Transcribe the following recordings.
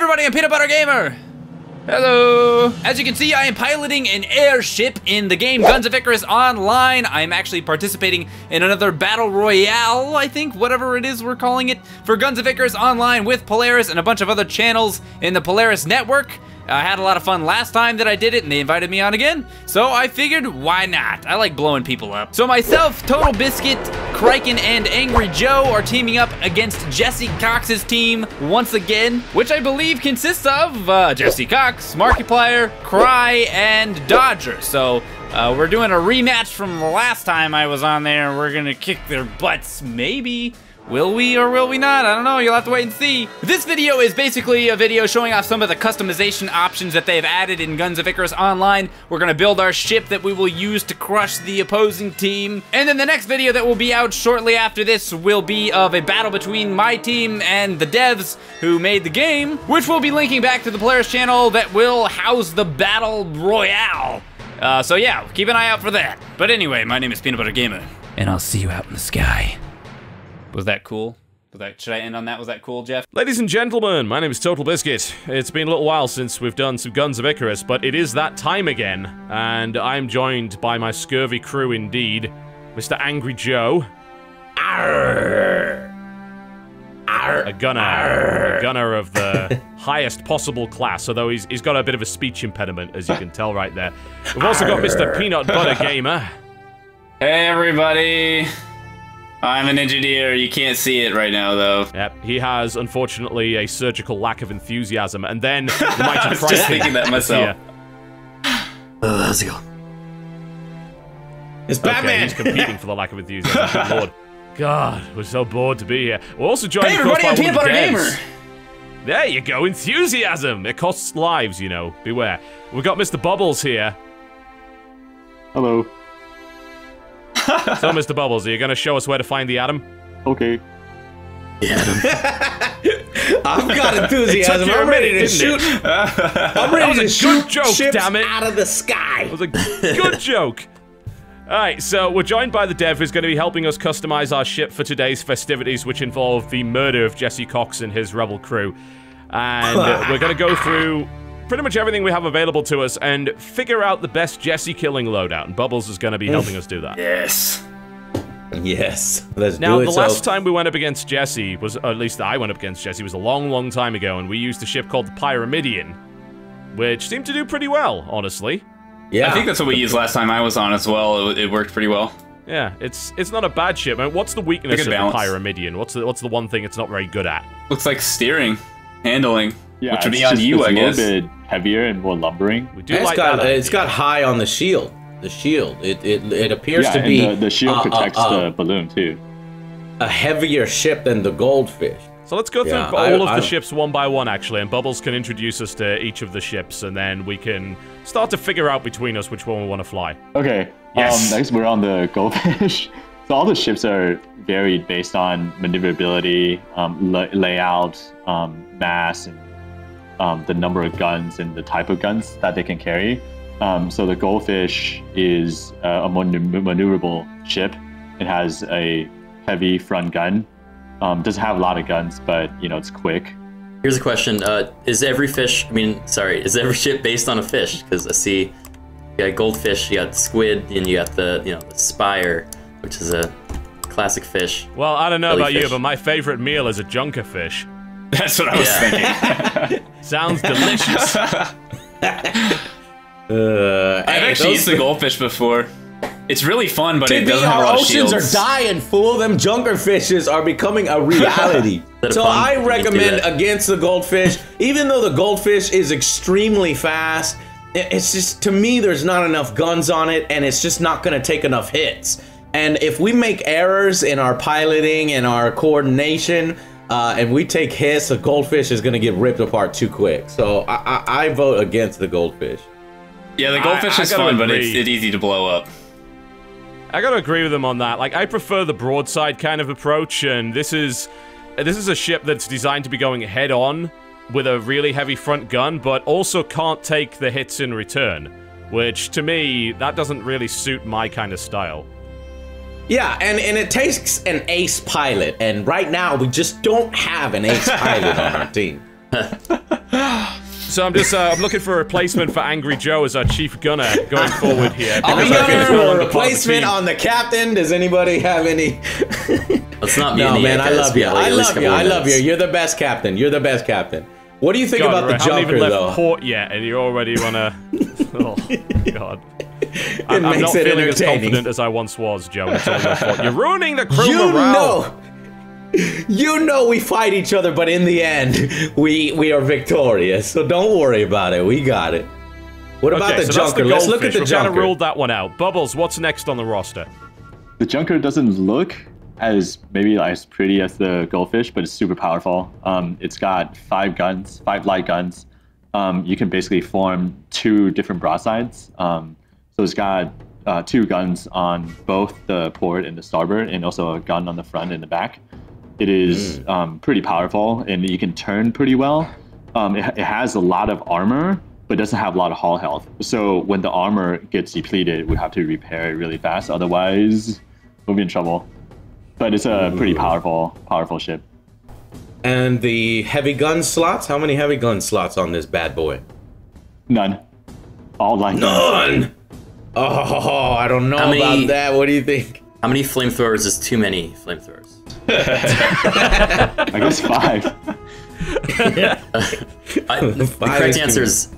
everybody, I'm Peanut Butter Gamer! Hello! As you can see, I am piloting an airship in the game Guns of Icarus Online. I'm actually participating in another Battle Royale, I think, whatever it is we're calling it, for Guns of Icarus Online with Polaris and a bunch of other channels in the Polaris network. I had a lot of fun last time that I did it, and they invited me on again, so I figured, why not? I like blowing people up. So myself, Totalbiscuit, Criken, and AngryJoe are teaming up against Jesse Cox's team once again, which I believe consists of Jesse Cox, Markiplier, Cry, and Dodger. So we're doing a rematch from the last time I was on there, and we're gonna kick their butts, maybe. Will we or will we not? I don't know, you'll have to wait and see. This video is basically a video showing off some of the customization options that they've added in Guns of Icarus Online. We're gonna build our ship that we will use to crush the opposing team. And then the next video that will be out shortly after this will be of a battle between my team and the devs who made the game, which we'll be linking back to the Polaris channel that will house the Battle Royale. So yeah, keep an eye out for that. But anyway, my name is Peanut Butter Gamer, and I'll see you out in the sky. Was that cool? Should I end on that? Was that cool, Jeff? Ladies and gentlemen, my name is Totalbiscuit. It's been a little while since we've done some Guns of Icarus, but it is that time again, and I'm joined by my scurvy crew indeed, Mr. AngryJoe. Arr! Arr! A gunner of the highest possible class, although he's got a bit of a speech impediment, as you can tell right there. We've also got Mr. Peanut Butter Gamer. Hey, everybody. I'm an engineer, you can't see it right now, though. Yep, he has, unfortunately, a surgical lack of enthusiasm, and then the mighty I was just thinking that myself. How's it going? It's Batman! Okay, he's competing for the lack of enthusiasm, good lord. God, we're so bored to be here. We're also joined, hey everybody, I'm Peanut Butter Gamer! There you go, enthusiasm! It costs lives, you know, beware. We've got Mr. Bubbles here. Hello. So, Mr. Bubbles, are you going to show us where to find the atom? Okay. I've got enthusiasm. I'm ready to shoot. I'm ready to shoot ships out of the sky. It was a good joke. Alright, so we're joined by the dev who's going to be helping us customize our ship for today's festivities, which involve the murder of Jesse Cox and his rebel crew. And we're going to go through pretty much everything we have available to us and figure out the best Jesse killing loadout, and Bubbles is going to be helping us do that. Yes. Yes. Let's now, do it. The last time we went up against Jesse was, or at least I went up against Jesse, was a long, long time ago, and we used a ship called the Pyramidian, which seemed to do pretty well, honestly. Yeah. I think that's what we used last time I was on as well. It worked pretty well. Yeah, it's not a bad ship. I mean, what's the weakness of the Pyramidian? What's the one thing it's not very good at? Looks like steering, handling. Yeah, which would be on you, I guess. It's a little bit heavier and more lumbering. We do like that. It's got high on the shield. The shield. It appears to be. And the shield protects the balloon too. A heavier ship than the goldfish. So let's go through all of the ships one by one, actually, and Bubbles can introduce us to each of the ships, and then we can start to figure out between us which one we want to fly. Okay. Yes. Next, we're on the goldfish. So all the ships are varied based on maneuverability, layout, mass, and the number of guns and the type of guns that they can carry. So the Goldfish is a more maneuverable ship. It has a heavy front gun. Doesn't have a lot of guns, but you know, it's quick. Here's a question: is every ship based on a fish? Because I see you got goldfish, you got squid, and you got the spire, which is a classic fish. Well, I don't know about you, but my favorite meal is a junkerfish. That's what I was thinking. Sounds delicious. I've actually used the goldfish before. It's really fun, but it doesn't have a lot of shields. Our oceans are dying, fool. Them junkerfishes are becoming a reality. So I recommend against the goldfish. Even though the goldfish is extremely fast, it's just, to me, there's not enough guns on it, and it's just not going to take enough hits. And if we make errors in our piloting and our coordination, and we take hits, the goldfish is going to get ripped apart too quick. So I vote against the goldfish. Yeah, the goldfish is fun, but it's easy to blow up. I gotta agree with him on that. Like, I prefer the broadside kind of approach, and this is a ship that's designed to be going head-on with a really heavy front gun, but also can't take the hits in return, which, to me, that doesn't really suit my kind of style. Yeah, and it takes an ace pilot, and right now we just don't have an ace pilot on our team. So I'm looking for a replacement for AngryJoe as our chief gunner going forward here. I'm looking for a replacement on the captain. Does anybody have any? Let's not be No, in the man, I love you. I love you. I love you. you. You're the best captain. You're the best captain. What do you think about the I haven't junker, even left though? port yet, and you already wanna... Oh, God. I'm makes not it feeling as entertaining. confident as I once was, Joe. It's all your fault. You're ruining the crew You morale. know we fight each other, but in the end, we are victorious. So don't worry about it. We got it. What about the so junker? Let's Look at the We've kind of junker. ruled that one out. Bubbles, what's next on the roster? The junker doesn't look as maybe as pretty as the goldfish, but it's super powerful. It's got 5 guns, 5 light guns. You can basically form 2 different broadsides. So it's got 2 guns on both the port and the starboard, and also a gun on the front and the back. It is pretty powerful, and you can turn pretty well. It has a lot of armor, but doesn't have a lot of hull health. So when the armor gets depleted, we have to repair it really fast. Otherwise, we'll be in trouble. But it's a pretty powerful ship. And the heavy gun slots? How many heavy gun slots on this bad boy? None. All light guns. None! Oh, I don't know about that. What do you think? How many flamethrowers is too many flamethrowers? I guess 5. The correct answer is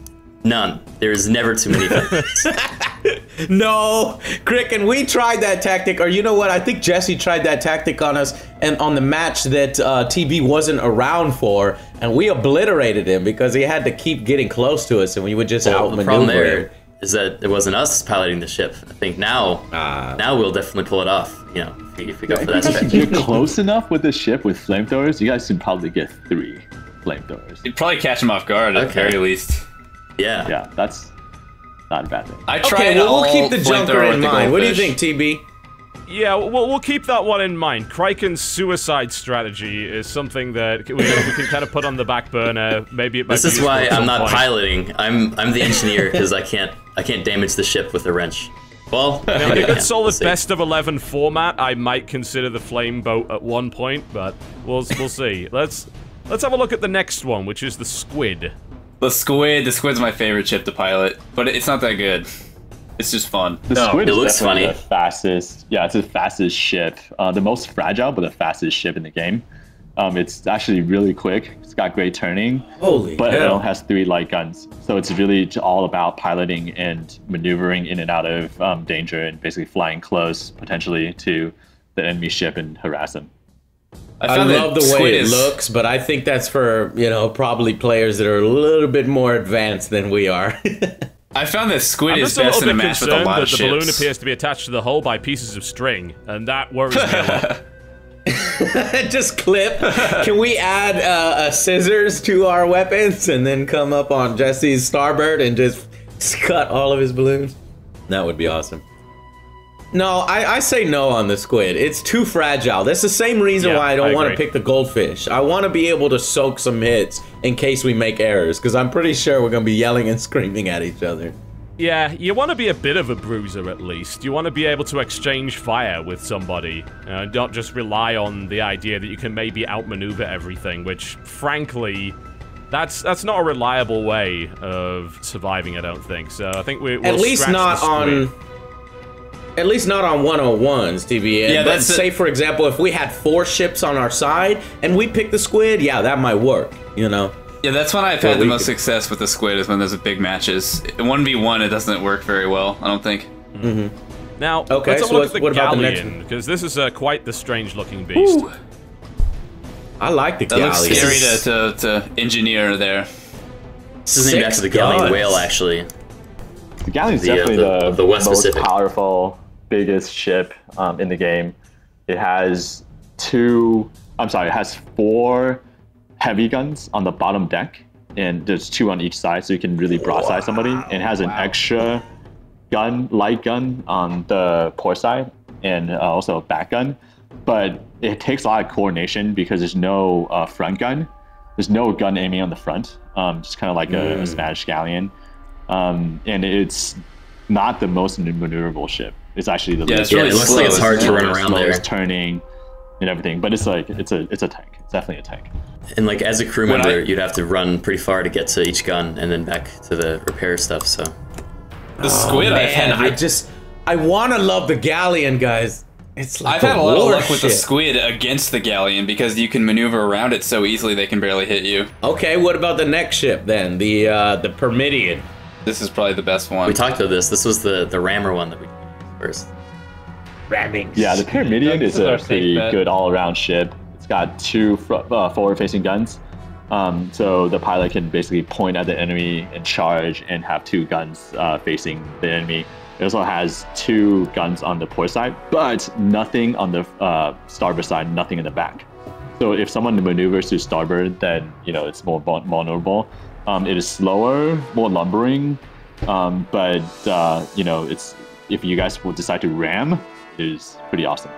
none. There is never too many flamethrowers. No, Criken, we tried that tactic, or you know what? I think Jesse tried that tactic on us, and on the match that TB wasn't around for, and we obliterated him because he had to keep getting close to us, and we would just outmaneuver The problem him. there is that it wasn't us piloting the ship. I think now we'll definitely pull it off. You know, if we go for that If strategy. you're close enough with the ship with flamethrowers, you guys can probably get 3 flamethrowers. You'd probably catch him off guard at the very least. Yeah. Yeah, that's not a bad thing. I tried. Okay, well, we'll keep the flamethrower junker in with the mind. What do you goldfish. think, TB? Yeah, we'll keep that one in mind. Criken's suicide strategy is something that we can kind of put on the back burner. Maybe it might This be is useful why at some I'm not point. piloting. I'm the engineer because I can't damage the ship with a wrench. Well, In maybe a I good can. solid We'll see. best of 11 format, I might consider the flame boat at one point, but we'll see. Let's have a look at the next one, which is the squid. The squid's my favorite ship to pilot, but it's not that good. It's just fun. The squid it is looks definitely funny. the fastest. Yeah, it's the fastest ship. The most fragile, but the fastest ship in the game. It's actually really quick. It's got great turning. Holy But it hell. only has 3 light guns. So it's really all about piloting and maneuvering in and out of danger and basically flying close, potentially, to the enemy ship and harass them. I love the way it looks, but I think that's for, you know, probably players that are a little bit more advanced than we are. I found that squid I'm is just a best little in a bit match with a concerned lot that of the ships. balloon appears to be attached to the hull by pieces of string, and that worries me a lot. Just clip. Can we add scissors to our weapons and then come up on Jesse's starboard and just cut all of his balloons? That would be awesome. No, I say no on the squid. It's too fragile. That's the same reason Yeah, why I don't want to agree. pick the goldfish. I want to be able to soak some hits in case we make errors, because I'm pretty sure we're going to be yelling and screaming at each other. Yeah, you want to be a bit of a bruiser at least. You want to be able to exchange fire with somebody, not just rely on the idea that you can maybe outmaneuver everything, which, frankly, that's not a reliable way of surviving, I don't think. So I think we'll At least scratch not the squid. on... At least not on 101s, TV. Yeah, But that's say, for example, if we had 4 ships on our side and we picked the squid, yeah, that might work, you know? Yeah, that's when I've Well, had the we most could- success with the squid is when there's big matches. 1v1, it doesn't work very well, I don't think. Now, Okay, let's have so a look at the what about the next galleon, because this is quite the strange-looking beast. Ooh. I like the That looks galleon. scary to engineer there. This is named after the galleon whale, actually. The galleon's The, definitely the West most Pacific. powerful, biggest ship in the game. It has 4 heavy guns on the bottom deck, and there's 2 on each side, so you can really broadside somebody. And it has an extra light gun on the port side, and also a back gun. But it takes a lot of coordination because there's no front gun. There's no gun aiming on the front. Just kind of like a Spanish galleon. And it's not the most maneuverable ship. It's actually the Yeah, least. it's really it looks like it's slow, hard to isn't it? run around there. Slowest turning and everything, but it's like it's a tank. It's definitely a tank. And like as a crew member, you'd have to run pretty far to get to each gun and then back to the repair stuff. So the squid, I want to love the galleon, guys. It's like I've had a lot of luck with the ship. squid against the galleon because you can maneuver around it so easily they can barely hit you. Okay, what about the next ship then? The Pyramidian. This is probably the best one. we talked about this. This was the rammer one that we used first. Ramming. Yeah, the Pyramidian is our a safe pretty bet. good all-around ship. It's got 2 forward-facing guns, so the pilot can basically point at the enemy and charge, and have 2 guns facing the enemy. It also has 2 guns on the port side, but nothing on the starboard side, nothing in the back. So if someone maneuvers to starboard, then it's more vulnerable. It is slower, more lumbering, but it's if you guys will decide to ram, it is pretty awesome.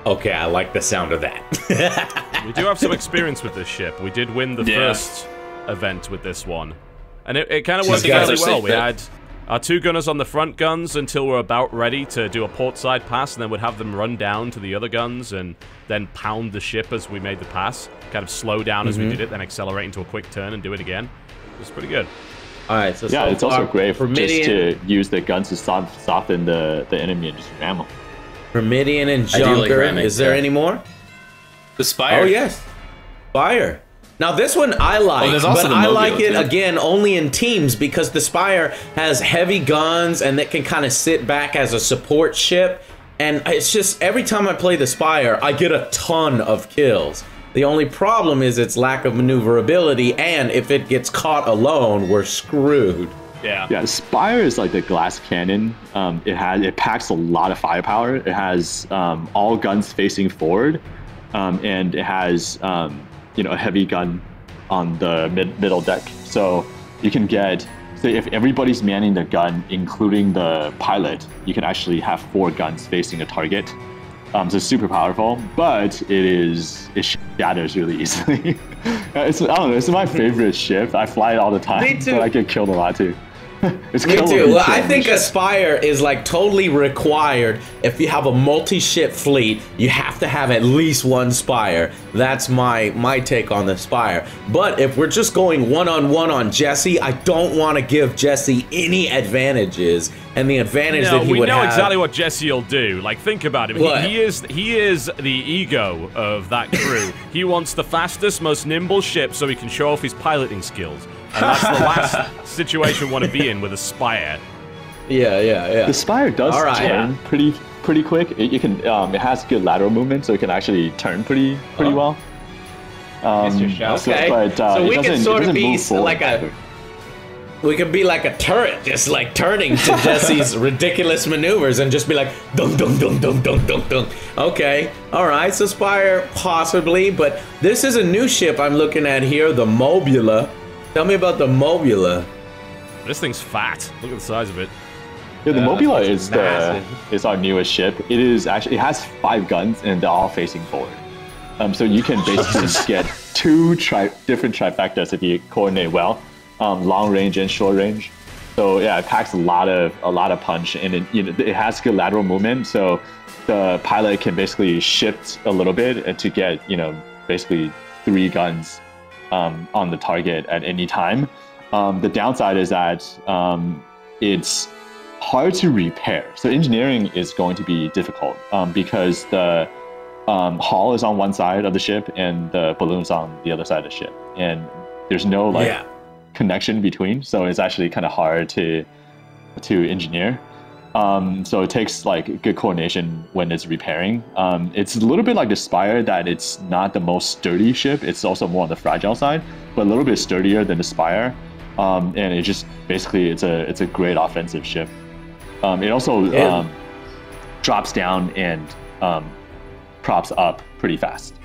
Okay, I like the sound of that. We do have some experience with this ship. We did win the first event with this one. And it kind of worked fairly well. We had our 2 gunners on the front guns until we're about ready to do a port side pass, and then we'd have them run down to the other guns and then pound the ship as we made the pass. Kind of slow down as we did it, then accelerate into a quick turn and do it again. It was pretty good. All right, so yeah, it's also great just Pyramidian, to use the guns to soften the enemy and just ram them. Pyramidian and I do like Junker. ramming, Is there yeah. any more? The Spire. Oh yes, Spire. Now this one I like, there's also but the I Mobile, like it too. again only in teams because the Spire has heavy guns and that can kind of sit back as a support ship. And it's just every time I play the Spire, I get a ton of kills. The only problem is its lack of maneuverability, and if it gets caught alone, we're screwed. Yeah, Spire is like the glass cannon. It packs a lot of firepower. It has all guns facing forward, and it has a heavy gun on the middle deck. So you can get, say, if everybody's manning the gun, including the pilot, you can actually have 4 guns facing a target. So it's super powerful, but it shatters really easily. I don't know. It's my favorite ship. I fly it all the time. Me too. But I get killed a lot too. It's Me killer too. Well, I kill. think a Spire is like totally required. If you have a multi-ship fleet, you have to have at least 1 Spire. That's my take on the Spire. But if we're just going one-on-one on Jesse, I don't want to give Jesse any advantages. And the advantage that he we would know have... exactly what Jesse will do. Like, think about it. What? He is the ego of that crew. He wants the fastest, most nimble ship so he can show off his piloting skills. And that's the last situation we want to be in with a Spire. Yeah. The Spire does All right. turn pretty quick. It can it has good lateral movement, so it can actually turn pretty well. Missed your shot. Okay, so we can sort of be like a. we could be like a turret, just like turning to Jesse's ridiculous maneuvers and just be like, dunk, dunk, dunk, dunk, dunk, dunk, dunk. Okay, all right, so Spire possibly, but this is a new ship I'm looking at here, the Mobula. Tell me about the Mobula. This thing's fat. Look at the size of it. Yeah, the Mobula that's massive. is our newest ship. It has 5 guns and they're all facing forward. So you can basically get 2 different trifectas if you coordinate well, long range and short range. So yeah, it packs a lot of punch, and it has good lateral movement. So the pilot can basically shift a little bit to get basically 3 guns on the target at any time. The downside is that it's hard to repair. So engineering is going to be difficult because the hull is on one side of the ship and the balloon's on the other side of the ship, and there's no connection between. So it's actually kind of hard to engineer. So it takes like good coordination when it's repairing. It's a little bit like the Spire, that it's not the most sturdy ship. It's also more on the fragile side, but a little bit sturdier than the Spire. And it just basically it's a great offensive ship. It also drops down and props up pretty fast.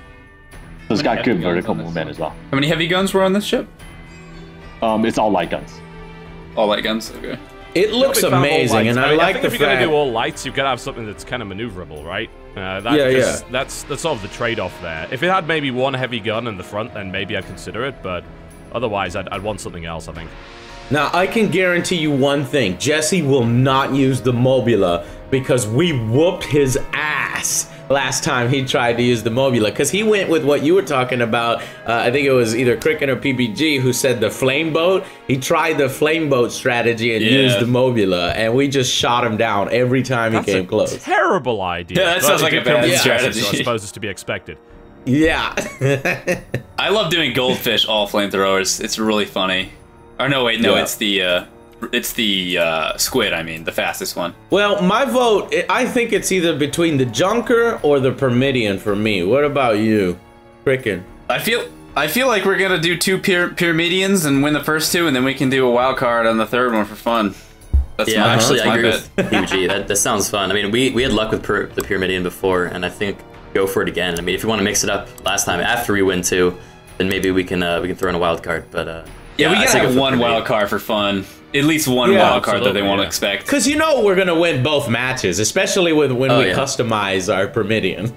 So it's got good vertical movement as well. How many heavy guns were on this ship? It's all light guns. All light guns? Okay. It looks Big fan of all amazing, lights. and I I mean, like think the if you're fact... gonna do all lights, you've got to have something that's kind of maneuverable, right? That's sort of the trade-off there. If it had maybe 1 heavy gun in the front, then maybe I'd consider it, but otherwise I'd want something else, I think. Now, I can guarantee you one thing. Jesse will not use the Mobula because we whooped his ass last time he tried to use the Mobula, because he went with what you were talking about. I think it was either Criken or PBG who said the flame boat. He tried the flame boat strategy and used the Mobula, and we just shot him down every time he came close. Terrible idea. Yeah, that sounds like a bad strategy. So I suppose it's to be expected. Yeah. I love doing goldfish all flamethrowers. It's really funny. Or no, wait, no, it's the squid. I mean, the fastest one. Well, my vote, I think it's either between the Junker or the Pyramidian for me. What about you, Criken? I feel like we're gonna do 2 Pyramidians and win the first 2, and then we can do a wild card on the 3rd one for fun. That's yeah, actually, I agree bet. with PBG. That sounds fun. I mean, we had luck with the Pyramidian before, and I think go for it again. I mean, if you want to mix it up last time after we win 2, then maybe we can throw in a wild card. But yeah, we gotta have one wild card for fun. At least one wild card that they won't expect. Because you know we're gonna win both matches, especially when we customize our Pyramidian.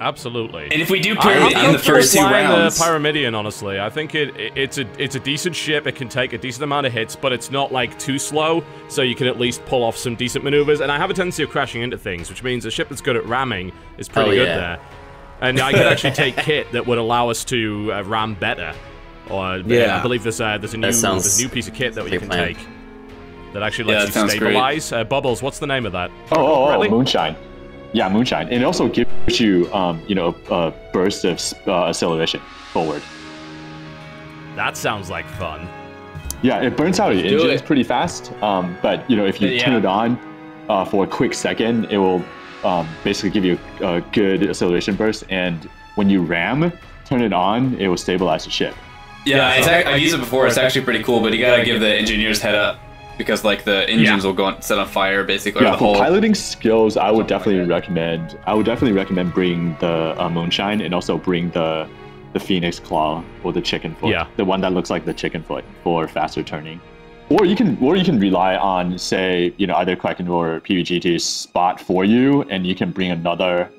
Absolutely. And if we do Pyramidian in the first 2 rounds, the Pyramidian, honestly, I think it's a decent ship. It can take a decent amount of hits, but it's not like too slow, so you can at least pull off some decent maneuvers. And I have a tendency of crashing into things, which means a ship that's good at ramming is pretty good there. And I could actually take kit that would allow us to ram better. Or I believe there's a new piece of kit that you can take that actually lets you stabilize. Bubbles, what's the name of that? Oh, Moonshine. Yeah, Moonshine. And it also gives you, you know, a burst of acceleration forward. That sounds like fun. Yeah, it burns out your engines pretty fast. But you know, if you turn it on for a quick second, it will basically give you a good acceleration burst. And when you ram, turn it on, it will stabilize the ship. Yeah, I've used it before. It's actually pretty cool, but you gotta give the engineers head up because like the engines will go set on fire basically. Yeah, for piloting skills, I would definitely recommend. Bringing the Moonshine and also bring the Phoenix Claw or the Chicken Foot. Yeah, the one that looks like the Chicken Foot for faster turning. Or you can rely on, say, you know, either Criken or PBG to spot for you, and you can bring another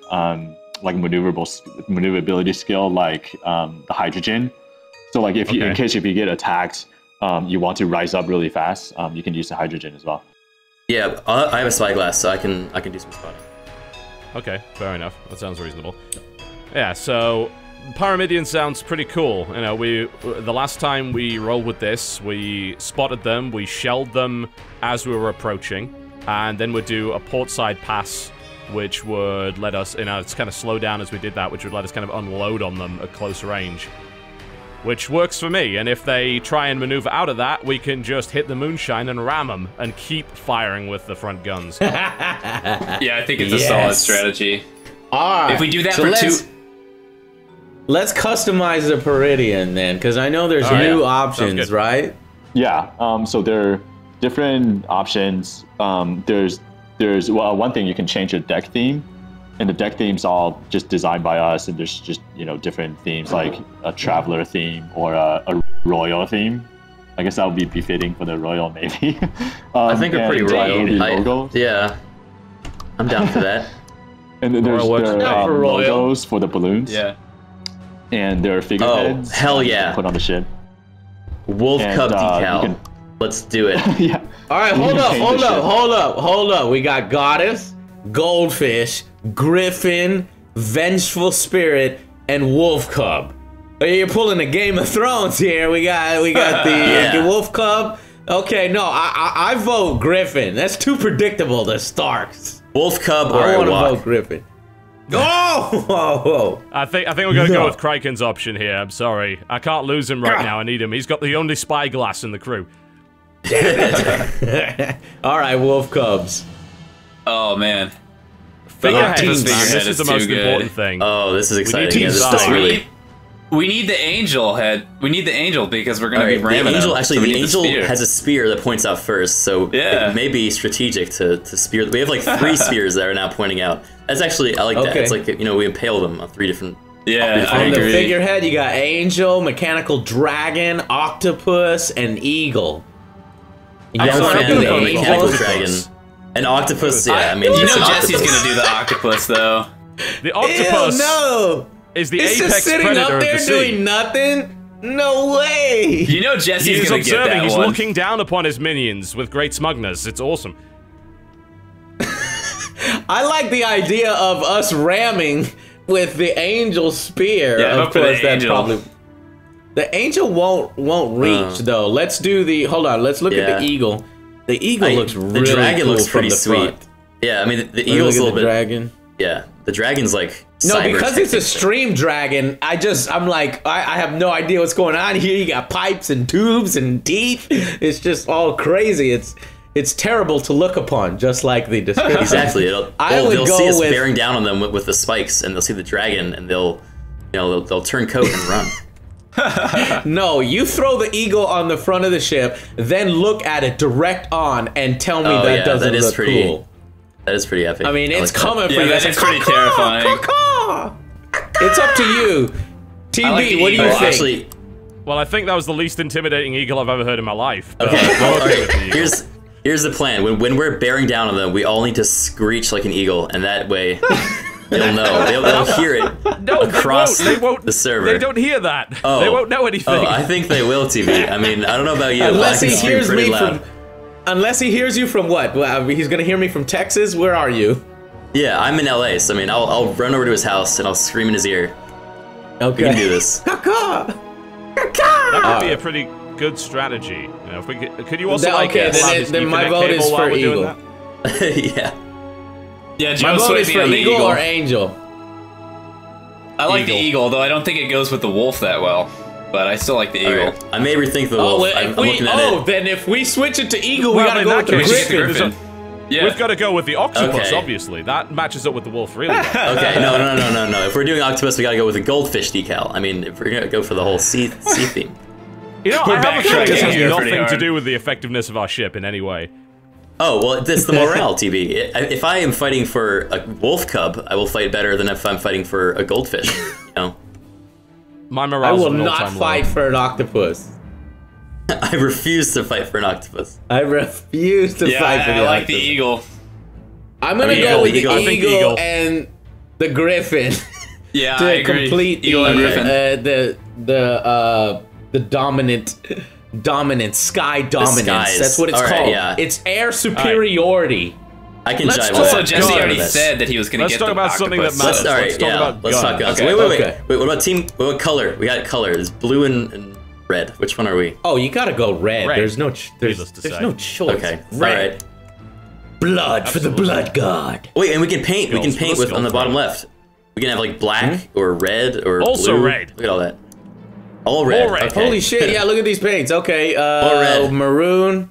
like maneuverability skill like the hydrogen. So like if you, in case if you get attacked, you want to rise up really fast, you can use the hydrogen as well. Yeah, I have a spyglass, so I can do some spotting. Okay, fair enough. That sounds reasonable. Yeah, so Pyramidian sounds pretty cool. You know, the last time we rolled with this, we spotted them, we shelled them as we were approaching, and then we'd do a portside pass, which would let us, you know, it's kind of slow down as we did that, which would let us kind of unload on them at close range. Which works for me, and if they try and maneuver out of that, we can just hit the Moonshine and ram them, and keep firing with the front guns. Yeah, I think it's a solid strategy. Alright. If we do that for 2... Let's customize the Pyramidian then, because I know there's new options, right? Yeah, so there are different options. There's one thing, you can change your deck theme. And the deck theme's all just designed by us, and there's just, you know, different themes like a traveler theme or a royal theme. I guess that would be befitting for the royal, maybe. I think they're pretty royal. Yeah, I'm down for that. And then there's logos for the balloons. Yeah. And there are figureheads. Oh, hell yeah! Put on the ship. Wolf Cub decal. Let's do it. Yeah. All right, hold up. We got Goddess, Goldfish, Griffin, Vengeful Spirit, and Wolf Cub. You're pulling a Game of Thrones here. We got the Wolf Cub. Okay, no, I vote Griffin. That's too predictable. The Starks. Wolf Cub or I want to vote Griffin. Oh! I think we're gonna go with Criken's option here. I'm sorry, I can't lose him right now. I need him. He's got the only spyglass in the crew. All right, Wolf Cubs. Oh man. Figureheads, this is the most important thing. Oh, this is exciting. We need the angel head. We need the angel because we're going to be ramming the angel. him. Actually, the angel has a spear that points out first, so it may be strategic to spear. We have like 3 spears that are now pointing out. That's actually, I like that. It's like, you know, we impale them on 3 different. Yeah, on the figurehead, you got angel, mechanical dragon, octopus, and eagle. I'm a fan of the mechanical dragon. An octopus, yeah. I mean, you know Jesse's gonna do the octopus though. The octopus is the apex just sitting predator up there of the doing sea. nothing. No way. You know Jesse's gonna get that He's one. looking down upon his minions with great smugness. It's awesome. I like the idea of us ramming with the angel spear. Yeah, of course, that's probably. The angel won't reach though. Let's do the. Hold on. Let's look at the eagle. The eagle looks really The dragon cool looks pretty from the sweet. front. Yeah, I mean the eagle's a little bit. Dragon. Yeah, the dragon's like. No, because it's a stream dragon. I'm like, I have no idea what's going on here. You got pipes and tubes and teeth. It's just all crazy. It's terrible to look upon, just like the description. Exactly. They'll see us bearing down on them with the spikes, and they'll see the dragon, and they'll turn coat and run. No, you throw the eagle on the front of the ship, then look at it direct on, and tell me that doesn't look cool. That is pretty epic. I mean, it's coming for you. That is pretty terrifying. It's up to you. TB, what do you think? Actually, well, I think that was the least intimidating eagle I've ever heard in my life. Okay, well, all right. Here's the plan. When we're bearing down on them, we all need to screech like an eagle, and that way they'll know. They'll hear it across the server. They don't hear that. Oh. They won't know anything. Oh, I think they will, TV. I mean, I don't know about you, Unless but I he can hears scream pretty me loud. Unless he hears you from what? Well, he's gonna hear me from Texas. Where are you? Yeah, I'm in LA, so I mean, I'll run over to his house and I'll scream in his ear. Okay. We can do this. That could be a pretty good strategy. You know, if we could you also then my vote is for eagle. Yeah. Yeah, My Joe's vote is for on the eagle eagle. or angel. I like the eagle, though I don't think it goes with the wolf that well. But I still like the eagle. Right. I may rethink the wolf. I'm looking at it. Then if we switch it to eagle, we Well, gotta in go that with the case, griffin. Yeah. We've got to go with the octopus, Okay. obviously. That matches up with the wolf really well. Okay, no. If we're doing octopus, we gotta go with a goldfish decal. I mean, if we're gonna go for the whole sea theme. You know, I have a feeling this has here pretty nothing to hard. do with the effectiveness of our ship in any way. Oh, well, it's the morale, TB. If I am fighting for a wolf cub, I will fight better than if I'm fighting for a goldfish, you know? My I morale's will an not all-time fight low. for an octopus. I refuse to fight for an octopus. I refuse to fight for the I like octopus. the eagle. I'm gonna I mean, go with the eagle. I think eagle eagle. and the griffin Yeah, I to agree. complete Eagle and griffin. the dominant sky dominance. skies. That's what it's All right, called. yeah. It's air superiority. I can Let's jive talk- with Also, that. Jesse Let's already do this. said that he was gonna Let's get talk the about something that octopus. matters. All right, Let's talk about let's talk guns. guns. Wait. Okay. Wait, what about team? What color? We got color. There's blue and red. Which one are we? Oh, you gotta go red. Red. There's no Needless to there's say. no choice. Okay, Red. all right. Blood for the blood god. Wait, and we can paint. We can Skulls, paint the with on the skulls, bottom right. left. We can have like black or red or Also blue. red. Look at all that. All red. All red. Okay. Holy shit! Yeah, look at these paints. Okay, red. maroon.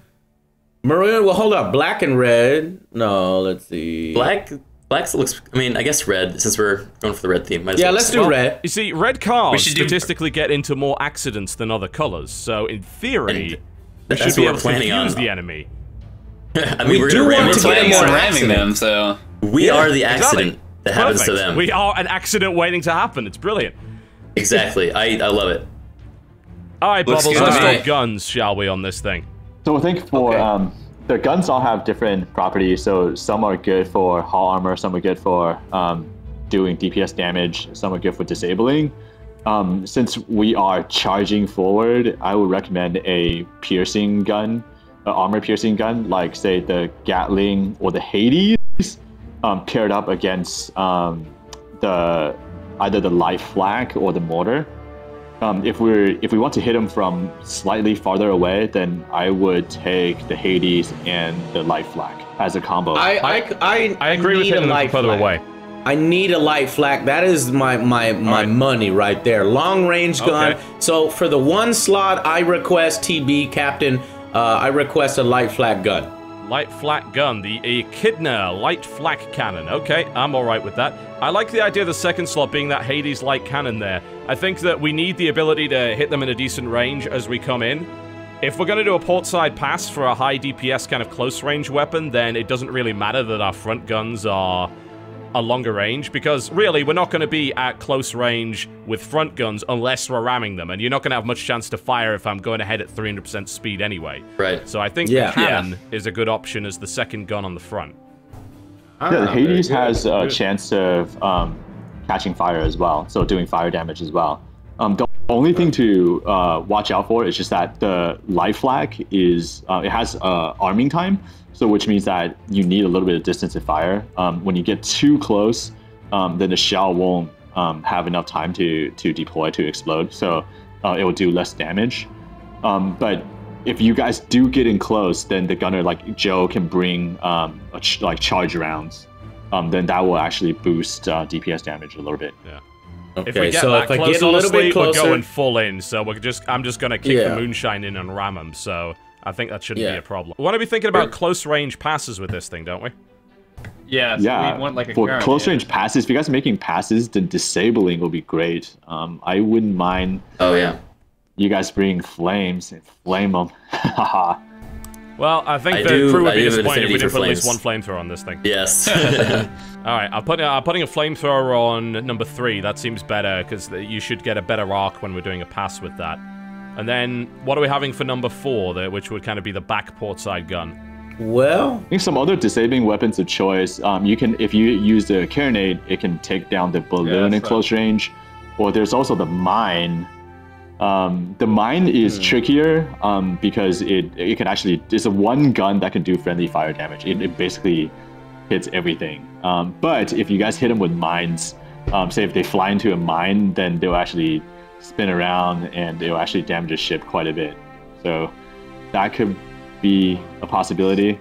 Well, hold up. Black and red. No, let's see. Black looks. I mean, I guess red. Since we're going for the red theme. Might as Yeah, well. let's do red. You see, red cars should do- statistically get into more accidents than other colors, so in theory, we that's should be what able we're to planning confuse on. the enemy. I mean, We we're do gonna ram want it. to get Planning more on ramming accident. them, so We are the Exactly. accident that happens to Perfect. them. We are an accident waiting to happen. It's brilliant. Exactly. I love it. All right, Looks Bubbles, good let's to me. talk guns, shall we, on this thing? So I think for the guns all have different properties. So some are good for hull armor, some are good for doing DPS damage, some are good for disabling. Since we are charging forward, I would recommend a piercing gun, an armor piercing gun, like say the Gatling or the Hades, paired up against either the light flak or the mortar. If we want to hit them from slightly farther away, then I would take the Hades and the light flak as a combo. I agree with need a hitting them light from further flak. away. I need a light flak. That is my right. money right there. Long range gun. Okay. So for the one slot, I request TB Captain. I request a light flak gun. Light flak gun, the Echidna light flak cannon. Okay, I'm alright with that. I like the idea of the second slot being that Hades light cannon there. I think that we need the ability to hit them in a decent range as we come in. If we're going to do a portside pass for a high DPS kind of close range weapon, then it doesn't really matter that our front guns are a longer range, because really we're not going to be at close range with front guns unless we're ramming them, and you're not going to have much chance to fire if I'm going ahead at 300% speed anyway. Right. So I think Yeah. the cannon is a good option as the second gun on the front. Yeah, the Hades has a chance of catching fire as well, so doing fire damage as well. Don't Only thing to watch out for is just that the light flag is it has arming time, so which means that you need a little bit of distance to fire. When you get too close, then the shell won't have enough time to deploy to explode, so it will do less damage. But if you guys do get in close, then the gunner like Joe can bring like charge rounds. Then that will actually boost DPS damage a little bit. Yeah. Okay, If we get so that if I close, get a little honestly, bit closer, we're going full in. So I'm just gonna kick the moonshine in and ram them. So I think that shouldn't be a problem. We want to be thinking about close range passes with this thing, don't we? Yeah. So Yeah. we want like a For current, close range passes, if you guys are making passes, then disabling will be great. I wouldn't mind. Oh yeah. You guys bring flames and flame them. Haha. Well, I think the crew would be disappointed if we didn't put at least one flamethrower on this thing. Yes. All right, I'm putting a flamethrower on number 3. That seems better because you should get a better arc when we're doing a pass with that. And then what are we having for number 4, which would kind of be the back port side gun? well, I think some other disabling weapons of choice. You can, if you use the carronade, it can take down the balloon in close range. Or there's also the mine. The mine is trickier because it can actually, it's a one gun that can do friendly fire damage. It basically hits everything. But if you guys hit them with mines, say if they fly into a mine, then they'll actually spin around and they'll actually damage the ship quite a bit. So that could be a possibility.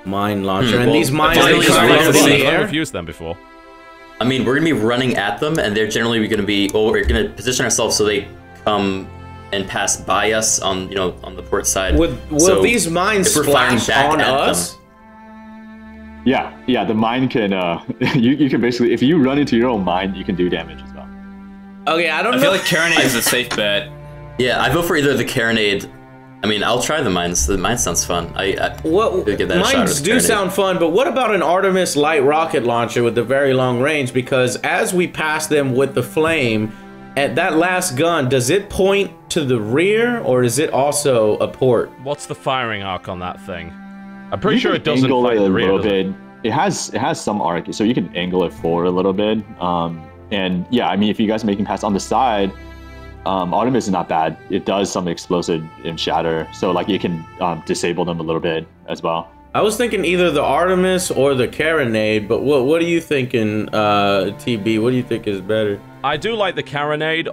mine launcher, and Well, these mines I are feel just like right it's in really the I've air. used them before. I mean, we're gonna be running at them, and they're generally gonna be. Well, we're gonna position ourselves so they come and pass by us on, on the port side. Will So these mines if we're firing splash back on at us? them, Yeah, the mine can, you can basically, if you run into your own mine, you can do damage as well. Okay, I don't know. I feel like Carronade is a safe bet. yeah, I vote for either the carronade. I mean, I'll try the mines. The mine sounds fun. What, Give that a shot mines with do Carronade. sound fun, but what about an Artemis light rocket launcher with the very long range? Because as we pass them with the flame, at that last gun, does it point to the rear or is it also a port? What's the firing arc on that thing? I'm pretty You sure can it doesn't angle fight it a the rear, little does it? bit. It has some arc, so you can angle it forward a little bit. And yeah, I mean, if you guys are making pass on the side, Artemis is not bad. It does some explosive and shatter, so like you can disable them a little bit as well. I was thinking either the Artemis or the carronade, but what are you thinking, TB? What do you think is better? I do like the carronade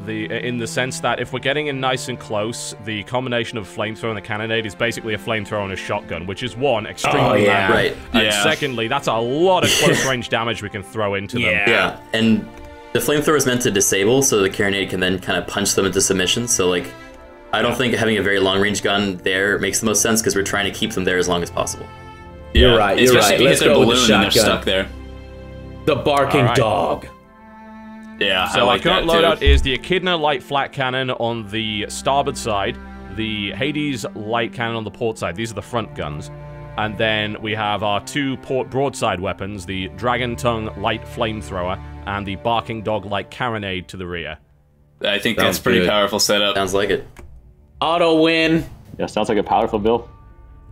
in the sense that if we're getting in nice and close, the combination of flamethrower and the cannonade is basically a flamethrower and a shotgun, which is one, extremely rad. Right. And Yeah. secondly, that's a lot of close range damage we can throw into them. Yeah, and the flamethrower is meant to disable, so the carronade can then kind of punch them into submission. So like, I don't think having a very long range gun there makes the most sense because we're trying to keep them there as long as possible. You're right, you're Especially right. if you Let's hit their go with the balloon and they're shotgun. stuck there. The barking All right. dog. Yeah, So I like our current that loadout too. is the Echidna light flat cannon on the starboard side, the Hades light cannon on the port side. These are the front guns. And then we have our 2 port broadside weapons, the Dragon Tongue light flamethrower and the Barking Dog light carronade to the rear. I think Sounds that's pretty good. powerful setup. Sounds like it. Auto win. Yeah, sounds like a powerful build.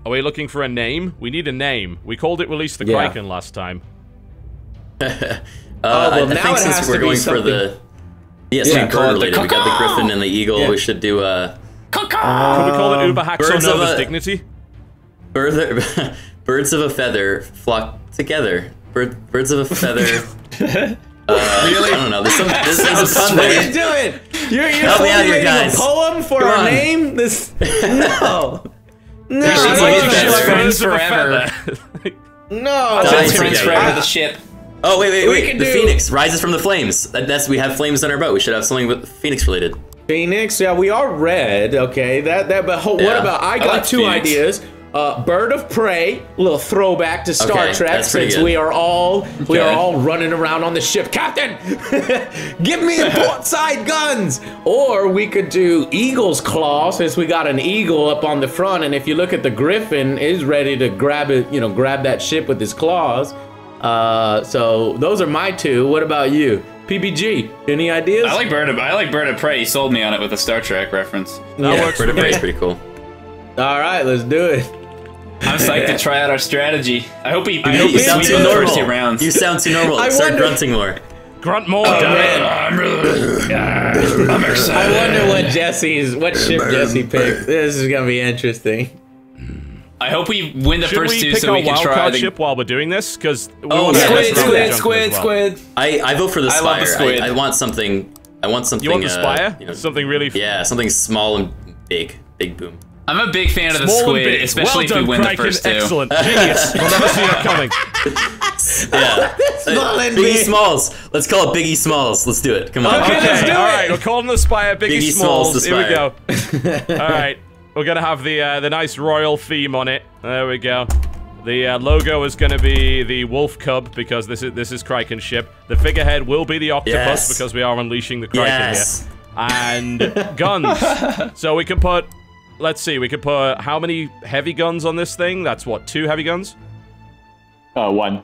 Are we looking for a name? We need a name. We called it Release the Yeah. Criken last time. well, I now think it since has we're to be going for the Yeah, bird related, we got the griffin and the eagle. Yeah. We should do Could we call it Uber Haxo Birds of Nova's a- Dignity? birds of a feather flock together. Birds of a feather. Really? I don't know. There's a pun What are there. you doing? You're Help me out here, formulating guys. a poem for Come our on. name? This no. No, should I be don't best think so. friends Birds of a forever. feather. No. That's Best pretty friends good. forever, the ship. Oh wait! We can The do- phoenix rises from the flames. We have flames on our boat. We should have something with phoenix related. Phoenix, yeah, we are red, okay. But what Yeah. about, I got like 2 Phoenix. ideas. Bird of Prey, a little throwback to Star Okay, Trek, that's pretty since good. we are all running around on the ship. Captain, give me the port side guns. Or we could do Eagle's Claw, since we got an eagle up on the front, and if you look at the Griffin, is ready to grab it, grab that ship with his claws. So those are my 2. What about you? PBG, any ideas? I like Bird of Prey. You sold me on it with a Star Trek reference. Yeah, bird of prey is pretty cool. All right, let's do it. I'm psyched to try out our strategy. I hope we You sweep sound in too the normal. first 2 rounds. You sound too normal. I Start wonder- grunting more. Grunt more, damn it. I'm excited. I wonder what ship Jesse picked. This is gonna be interesting. I hope we win the Should first we two pick so our we can try wildcard the... ship while we're doing this? Because Squid. I vote for the I Spire. love the squid. I want something. I want something. You want the Spire? You know, Something really... yeah, something small and big. Big boom. I'm a big fan of the Small and squid, big. especially well if we win done, the first two. Excellent. Genius. We'll never see it coming. Yeah. Small and Biggie big. Smalls. Let's call it Biggie Smalls. Let's do it. Come on. Okay, let's do it. All right, we're calling the Spire Biggie, Biggie Smalls. Smalls, the Here we go. All right, we're gonna have the nice royal theme on it. There we go. The logo is gonna be the wolf cub because this is Criken's ship. The figurehead will be the octopus Yes. because we are unleashing the Criken Yes. here. And guns. So we can put. Let's see. We could put how many heavy guns on this thing? That's what, 2 heavy guns? 1.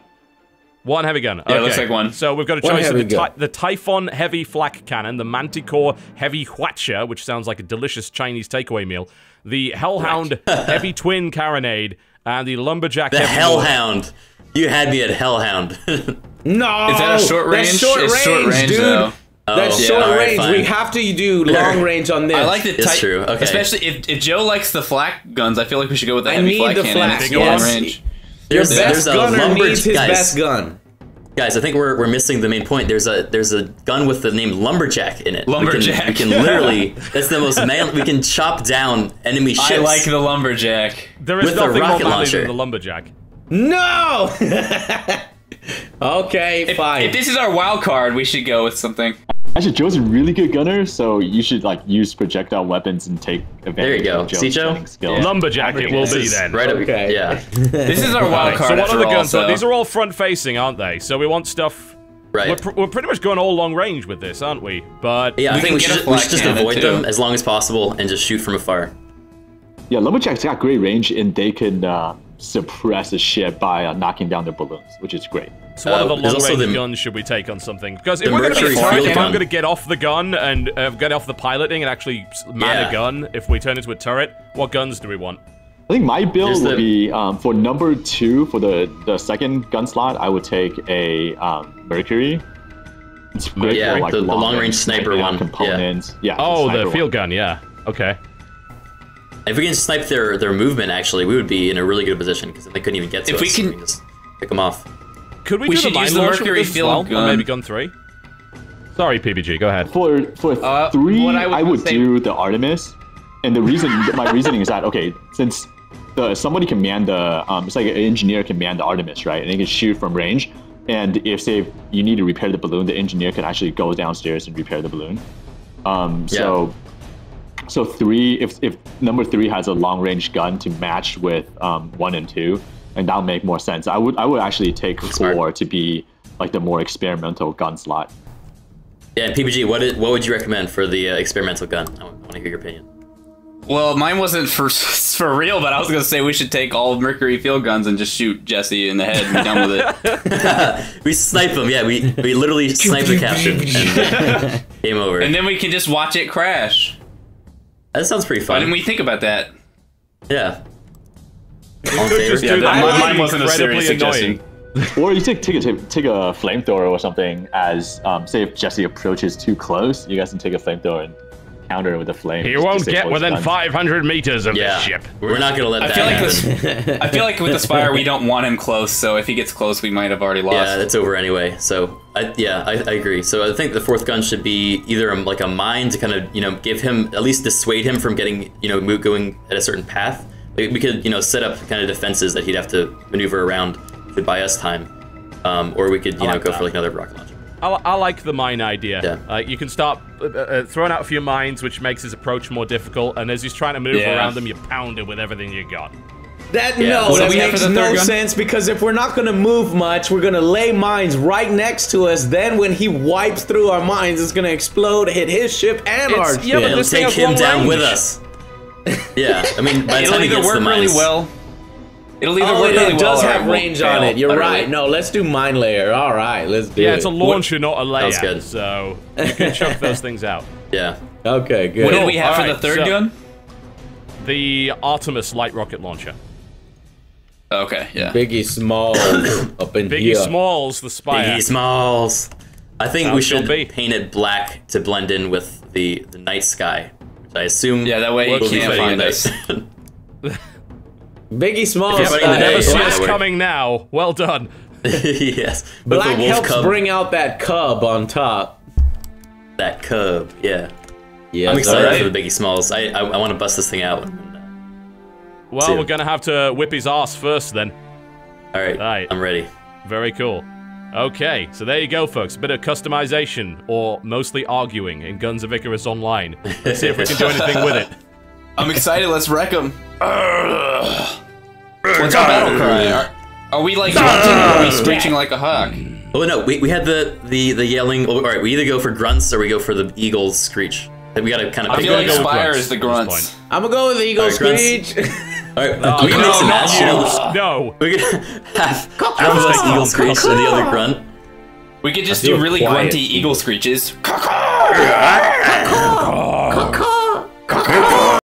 1 heavy gun. Yeah, Okay. looks like one. So we've got a One choice of heavy gun. the Typhon heavy flak cannon, the Manticore heavy Hwatcher, which sounds like a delicious Chinese takeaway meal, the Hellhound heavy twin carronade, and the Lumberjack The heavy Hellhound. You had me at Hellhound. No! Is that a short range? That's short It's range, short range, dude. though. That's yeah, short all right, range. fine. We have to do long range on this. I like the It's type, true, okay. especially if Joe likes the flak guns. I feel like we should go with the I heavy need flak the cannon. flak, It's long yes. range. Your There's best a gunner lumber- needs his guys. best gun. Guys, I think we're missing the main point. There's a gun with the name Lumberjack in it. Lumberjack. We can literally. That's the most man. We can chop down enemy ships. I like the lumberjack. There is With a nothing more rocket manly launcher. than the Lumberjack. No! Okay, fine. If this is our wild card, we should go with something. Actually, Joe's a really good gunner, so you should like use projectile weapons and take advantage There you go. of Joe's See, Joe? gunning skills. Lumberjack it will This be is then. Right up. Okay. Yeah. This is our wild Right, card. so what after are the all, guns? So so- these are all front facing, aren't they? So we want stuff. Right. We're pretty much going all long range with this, aren't we? But Yeah, I We think can we get should, a we flak should just cannon, avoid too. them as long as possible and just shoot from afar. Yeah, Lumberjack's got great range, and they can suppress a ship by knocking down their balloons, which is great. so what there's other long also range the- guns should we take on something? Because if the we're going to be Mercury fine, field if I'm gun. going to get off the gun and get off the piloting and actually man Yeah. a gun, if we turn into a turret, what guns do we want? I think my build Here's would the- be for number 2 for the second gun slot. I would take a Mercury. It's great Yeah, for like the long-range sniping sniper out one, components. Yeah. Oh, sniper the one. field gun, yeah. Okay. If we can snipe their movement, actually, we would be in a really good position because they couldn't even get to If us. we can- just pick them off. Could we We do should the use mine the launcher Mercury with this as field well? Or gun. maybe gun 3? Sorry, PBG, go ahead. For 3, what I was I gonna would say- do the Artemis, and the reason my reasoning is that okay, since somebody can man the it's like an engineer can man the Artemis, right, and they can shoot from range. And if say you need to repair the balloon, the engineer can actually go downstairs and repair the balloon. So 3, if number 3 has a long range gun to match with 1 and 2, and that'll make more sense. I would actually take 4 smart. to be like the more experimental gun slot. Yeah, and PBG, what would you recommend for the experimental gun? I want to hear your opinion. Well, mine wasn't for real, but I was gonna say we should take all Mercury field guns and just shoot Jesse in the head and be done with it. We snipe them, yeah. We literally snipe the captain and game over. And then we can just watch it crash. That sounds pretty Why fun. didn't we think about that? Yeah. All in could favor? just Yeah, do that- that. mine wasn't a Incredibly serious suggestion. Or you take a flamethrower or something as say if Jesse approaches too close, you guys can take a flamethrower and counter with a flame. He just to won't save get both within guns. 500 meters of Yeah. this ship. We're not gonna let I that feel like happen. this. I feel like with the Spire we don't want him close, so if he gets close, we might have already lost. Yeah, it's over anyway. So I agree. So I think the 4th gun should be either like a mine to kind of give him at least dissuade him from getting going at a certain path. We could set up kind of defenses that he'd have to maneuver around to buy us time, or we could go for like another rocket launcher. I like the mine idea. Yeah. You can start throwing out a few mines, which makes his approach more difficult, and as he's trying to maneuver Yeah. around them, you pound him with everything you got. That Yeah. no, What do that we have makes for the no third gun? sense because if we're not gonna move much, we're gonna lay mines right next to us. Then when he wipes through our mines, it's gonna explode, hit his ship and our ship. yeah, but It'll this thing take has him long down range. with us. Yeah, I mean, by the It'll time he either gets work the really mines, well. It'll either Oh, work it really well. does or have it won't range on fail it. You're utterly. right. No, let's do mine layer. All right, let's do Yeah, it. it's a launcher, not a layout. Sounds good. So you can chuck those things out. Yeah. Okay, good. What did we have for Alright, the third so- gun? The Artemis light rocket launcher. Okay, yeah. Biggie Smalls up in Biggie here. Smalls, the Spire. Biggie Smalls. I think we should paint it black to blend in with the night sky. Which I assume. Yeah, that way you can't find us. Biggie Smalls. If you never see us coming now. Well done. Yes. Black helps cub. bring out that cub on top. That cub, yeah. Yeah. I'm excited for the Biggie Smalls. I want to bust this thing out. Well, we're gonna have to whip his ass first then. All right. I'm ready. Very cool. Okay, so there you go, folks. A bit of customization, or mostly arguing, in Guns of Icarus Online. Let's see if we can do anything with it. I'm excited. Let's wreck him. What's our battle cry? Are we like grunting or are we screeching like a hawk? Oh no, we had the yelling. Oh, all right, we either go for grunts or we go for the eagle screech. We gotta kind of. I feel like Spire is the grunts. I'm gonna go with the eagle screech. Alright, we can make some match. No. We could half of us eagle screech and the other grunt. We could just do really grunty eagle screeches.